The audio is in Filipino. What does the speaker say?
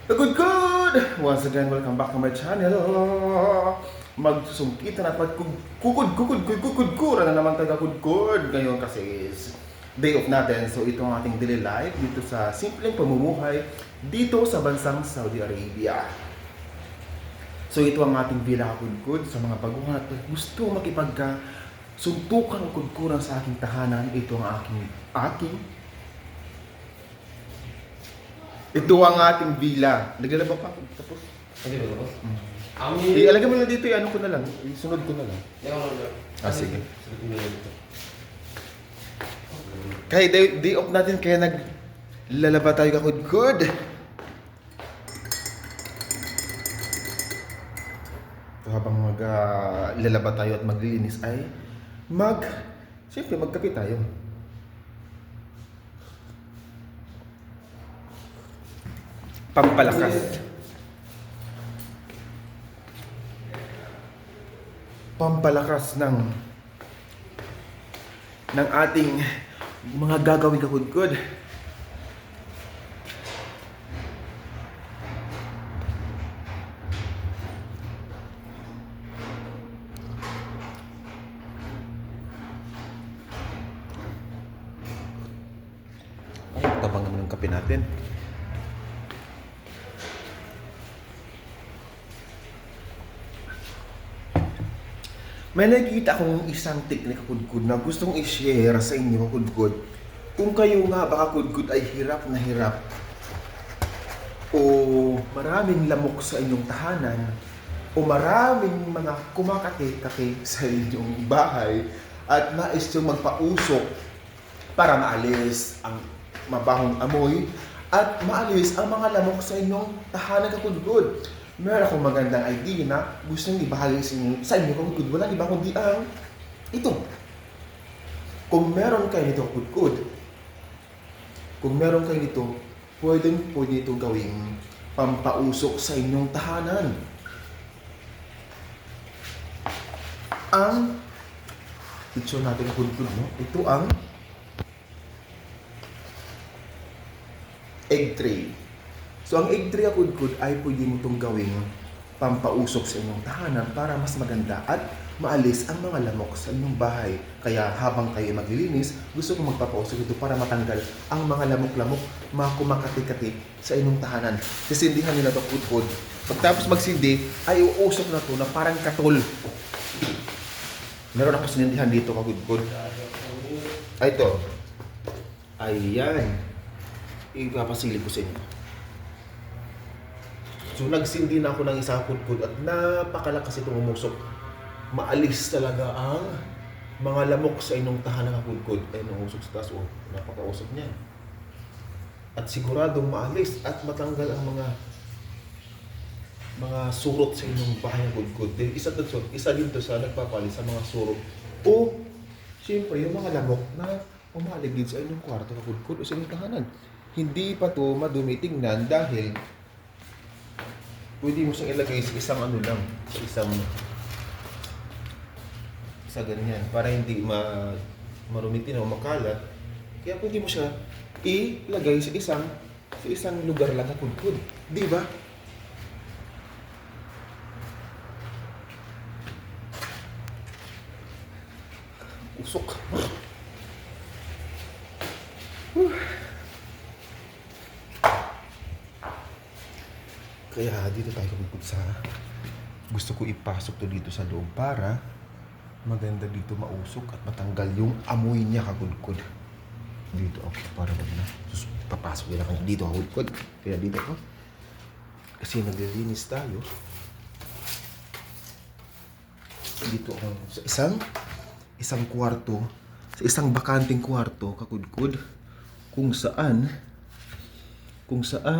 Good! Once again, welcome back to my channel. Magsungkitan at magkukud na naman taga-kudkod. Ngayon kasi is day off natin. So ito ang ating daily life dito sa simpleng pamumuhay dito sa bansang Saudi Arabia. So ito ang ating villa kudkod sa mga baguhan at gusto suntukan o kudkuran sa aking tahanan. Ito ang ito ang ating villa. Naglalaba pa ako. Tapos? Hindi ba tapos? Ilagay mo na dito, ano ko na lang. Isunod ko na lang. Sige. Kaya day off natin, kaya naglalaba tayo kakudkod. So, habang maglalaba tayo at maglilinis ay siyempre magkape tayo. Pampalakas ng ating mga gagawing kakudkod. Ay, tabang naman ng kape natin. May nakikita akong isang teknik kakudkod na gustong i-share sa inyo kakudkod. Kung kayo nga baka kakudkod ay hirap na hirap o maraming lamok sa inyong tahanan o maraming mga kumakati-kati sa inyong bahay at nais nyo magpausok para maalis ang mabahong amoy at maalis ang mga lamok sa inyong tahanan kakudkod. Meron akong magandang idea na gusto nyo ibahagi sa inyo kakudkod. Wala iba kundi ang ito. Kung meron kayo nito kakudkod, pwede itong gawing pampausok sa inyong tahanan. Ang picture natin kakudkod, no? Ito ang egg tray. So, ang egg tray kakudkod ay pwede mo itong gawing pampausok sa inyong tahanan para mas maganda at maalis ang mga lamok sa inyong bahay. Kaya habang kayo maglilinis, gusto kong magpapausok ito para matanggal ang mga lamok-lamok, mga kumakati-kati sa inyong tahanan. Sisindihan nila ito kakudkod. Pagtapos magsindi, ay uusok na ito na parang katol. Meron ako sinindihan dito kakudkod. Ay, ito. Ayan. Ipapasilip ko sa inyo. So nagsindi na ako ng isang kudkod at napakalakas itong umusok. Maalis talaga ang mga lamok sa inyong tahanan ng kudkod. Ay, umusok sa taas. Napakausok niya. At siguradong maalis at matanggal ang mga surot sa inyong bahay ng kudkod. Isa din to sa nagpapalis sa mga surot. O, siyempre, yung mga lamok na umaligid sa inyong kwarto ng kudkod o sa inyong tahanan. Hindi pa to madumi tingnan dahil pwede mo siyang ilagay sa isang isa ganyan para hindi marumitin o makalat. Kaya pwede mo siya ilagay sa isang lugar lang na kudkod. Di ba? Usok. Kaya dito tayo kumikot sa gusto ko ipasok to dito sa loob para maganda dito mausok at matanggal yung amoy niya kakudkod. Dito okay para wag na. Papasok nila kanya dito kakudkod. Kaya dito ako. Kasi naglilinis tayo. Dito ako sa isang kwarto, sa isang bakanting kwarto kakudkod kung saan